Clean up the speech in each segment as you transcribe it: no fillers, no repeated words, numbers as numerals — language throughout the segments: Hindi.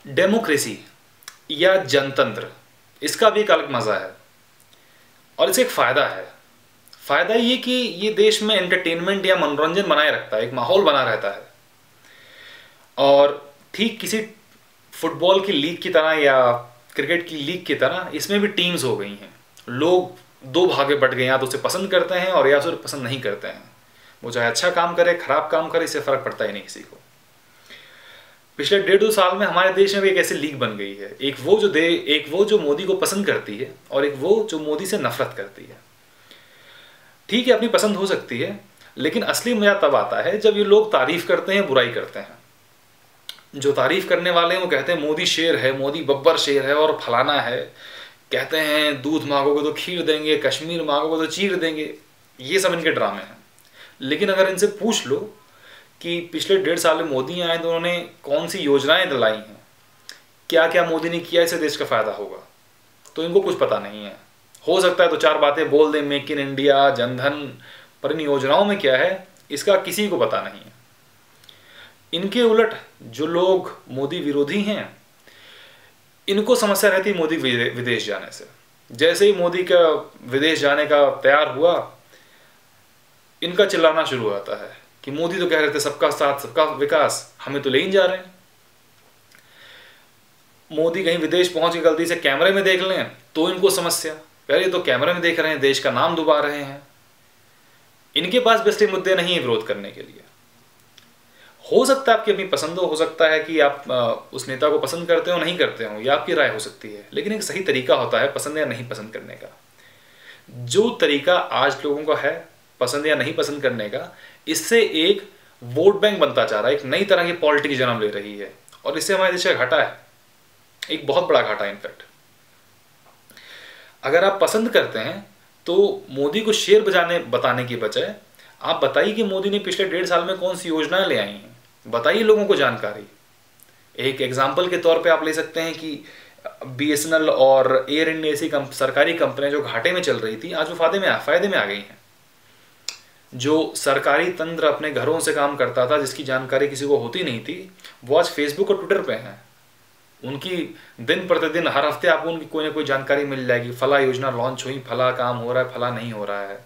डेमोक्रेसी या जनतंत्र, इसका भी एक अलग मज़ा है और इससे एक फ़ायदा है। फ़ायदा ये कि ये देश में एंटरटेनमेंट या मनोरंजन बनाए रखता है, एक माहौल बना रहता है। और ठीक किसी फुटबॉल की लीग की तरह या क्रिकेट की लीग की तरह इसमें भी टीम्स हो गई हैं। लोग दो भागे बट गए, या तो उसे पसंद करते हैं और या उसे पसंद नहीं करते हैं। वो चाहे अच्छा काम करे खराब काम करे, इससे फ़र्क पड़ता ही नहीं किसी को। पिछले 1.5-2 साल में हमारे देश में भी एक ऐसी लीग बन गई है, एक वो जो मोदी को पसंद करती है और एक वो जो मोदी से नफरत करती है। ठीक है, अपनी पसंद हो सकती है, लेकिन असली मजा तब आता है जब ये लोग तारीफ करते हैं, बुराई करते हैं। जो तारीफ करने वाले हैं वो कहते हैं मोदी शेर है, मोदी बब्बर शेर है और फलाना है। कहते हैं दूध मांगोगे तो खीर देंगे, कश्मीर मांगोगे तो चीर देंगे। ये सब इनके ड्रामे हैं। लेकिन अगर इनसे पूछ लो कि पिछले 1.5 साल में मोदी आए तो उन्होंने कौन सी योजनाएं दिलाई हैं, क्या क्या मोदी ने किया, इससे देश का फायदा होगा, तो इनको कुछ पता नहीं है। हो सकता है तो 4 बातें बोल दें, मेक इन इंडिया, जनधन, पर इन योजनाओं में क्या है इसका किसी को पता नहीं है। इनके उलट जो लोग मोदी विरोधी हैं, इनको समस्या रहती मोदी विदेश जाने से। जैसे ही मोदी का विदेश जाने का तैयार हुआ, इनका चिल्लाना शुरू हो जाता है कि मोदी तो कह रहे थे सबका साथ सबका विकास, हमें तो ले ही जा रहे हैं। मोदी कहीं विदेश पहुंच के गलती से कैमरे में देख लें तो इनको समस्या, पहले तो कैमरे में देख रहे हैं, देश का नाम डुबा रहे हैं। इनके पास बेस्ट मुद्दे नहीं है विरोध करने के लिए। हो सकता है आपकी अपनी पसंद हो सकता है कि आप उस नेता को पसंद करते हो नहीं करते हो, या आपकी राय हो सकती है, लेकिन एक सही तरीका होता है पसंद या नहीं पसंद करने का। जो तरीका आज लोगों का है पसंद या नहीं पसंद करने का, इससे एक वोट बैंक बनता जा रहा है, एक नई तरह की पॉलिटिक्स जन्म ले रही है और इससे हमारे देश का घाटा है, एक बहुत बड़ा घाटा है। इनफैक्ट अगर आप पसंद करते हैं तो मोदी को शेर बताने की बजाय आप बताइए कि मोदी ने पिछले 1.5 साल में कौन सी योजनाएं ले आई हैं, बताइए लोगों को जानकारी। एक एग्जाम्पल के तौर पे आप ले सकते हैं कि BSNL और एयर इंडिया ऐसी सरकारी कंपनियां जो घाटे में चल रही थी, आज वो फायदे में आ गई हैं। जो सरकारी तंत्र अपने घरों से काम करता था, जिसकी जानकारी किसी को होती नहीं थी, वो आज फेसबुक और ट्विटर पे हैं। उनकी दिन प्रतिदिन हर हफ्ते आपको उनकी कोई ना कोई जानकारी मिल जाएगी, फला योजना लॉन्च हुई, फला काम हो रहा है, फला नहीं हो रहा है।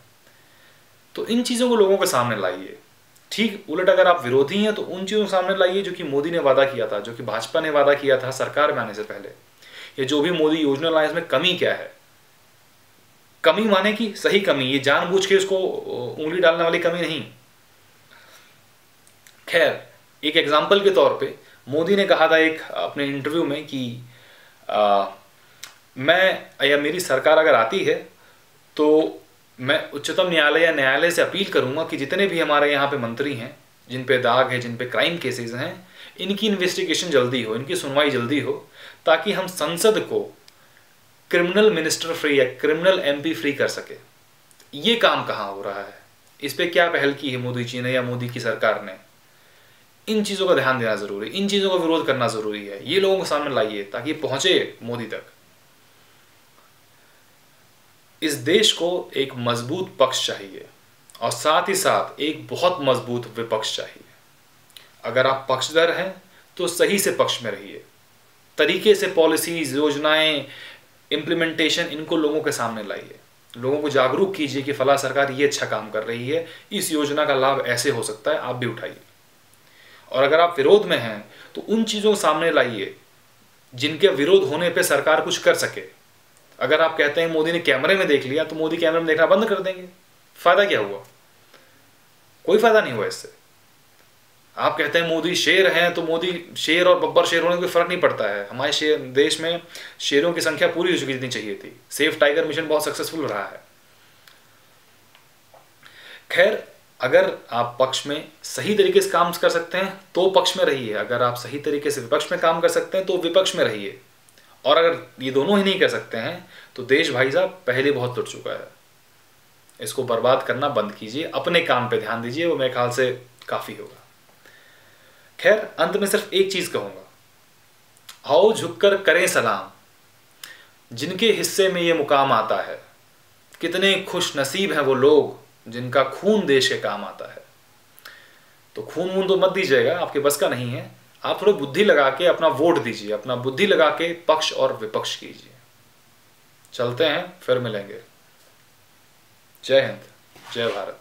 तो इन चीज़ों को लोगों के सामने लाइए। ठीक उलट अगर आप विरोधी हैं तो उन चीज़ों को सामने लाइए जो कि मोदी ने वादा किया था, जो कि भाजपा ने वादा किया था सरकार में आने से पहले। ये जो भी मोदी योजना लाए इसमें कमी क्या है, कमी माने कि सही कमी, ये जानबूझ के उसको उंगली डालने वाली कमी नहीं। खैर, एक एग्जाम्पल के तौर पे मोदी ने कहा था एक अपने इंटरव्यू में कि मैं या मेरी सरकार अगर आती है तो मैं उच्चतम न्यायालय या न्यायालय से अपील करूंगा कि जितने भी हमारे यहाँ पे मंत्री हैं, जिन पे दाग है, जिन पे क्राइम केसेस हैं, इनकी इन्वेस्टिगेशन जल्दी हो, इनकी सुनवाई जल्दी हो, ताकि हम संसद को क्रिमिनल मिनिस्टर फ्री या क्रिमिनल MP फ्री कर सके। ये काम कहाँ हो रहा है, इस पे क्या पहल की है मोदी जी ने या मोदी की सरकार ने? इन चीज़ों का ध्यान देना जरूरी, इन चीज़ों का विरोध करना जरूरी है। ये लोगों के सामने लाइए ताकि पहुंचे मोदी तक। इस देश को एक मजबूत पक्ष चाहिए और साथ ही साथ एक बहुत मजबूत विपक्ष चाहिए। अगर आप पक्षधर हैं तो सही से पक्ष में रहिए, तरीके से पॉलिसीज, योजनाएं, इम्प्लीमेंटेशन, इनको लोगों के सामने लाइए। लोगों को जागरूक कीजिए कि फला सरकार ये अच्छा काम कर रही है, इस योजना का लाभ ऐसे हो सकता है, आप भी उठाइए। और अगर आप विरोध में हैं तो उन चीज़ों को सामने लाइए जिनके विरोध होने पे सरकार कुछ कर सके। अगर आप कहते हैं मोदी ने कैमरे में देख लिया तो मोदी कैमरे में देखना बंद कर देंगे, फायदा क्या हुआ? कोई फायदा नहीं हुआ इससे। आप कहते हैं मोदी शेर हैं तो मोदी शेर और बब्बर शेर होने में कोई फर्क नहीं पड़ता है। हमारे देश में शेरों की संख्या पूरी हो चुकी जितनी चाहिए थी। सेफ टाइगर मिशन बहुत सक्सेसफुल रहा है। खैर, अगर आप पक्ष में सही तरीके से काम कर सकते हैं तो पक्ष में रहिए, अगर आप सही तरीके से विपक्ष में काम कर सकते हैं तो विपक्ष में रहिए। और अगर ये दोनों ही नहीं कर सकते हैं तो देश भाई साहब पहले बहुत लुट चुका है। इसको बर्बाद करना बंद कीजिए, अपने काम पे ध्यान दीजिए, वो मेरे ख्याल से काफ़ी होगा। खैर, अंत में सिर्फ एक चीज़ कहूँगा, आओ झुककर करें सलाम जिनके हिस्से में ये मुकाम आता है। कितने खुश नसीब हैं वो लोग जिनका खून देश के काम आता है। तो खून वून तो मत दीजिएगा, आपके बस का नहीं है। आप थोड़ी बुद्धि लगा के अपना वोट दीजिए, अपना बुद्धि लगा के पक्ष और विपक्ष कीजिए। चलते हैं, फिर मिलेंगे। जय हिंद, जय भारत।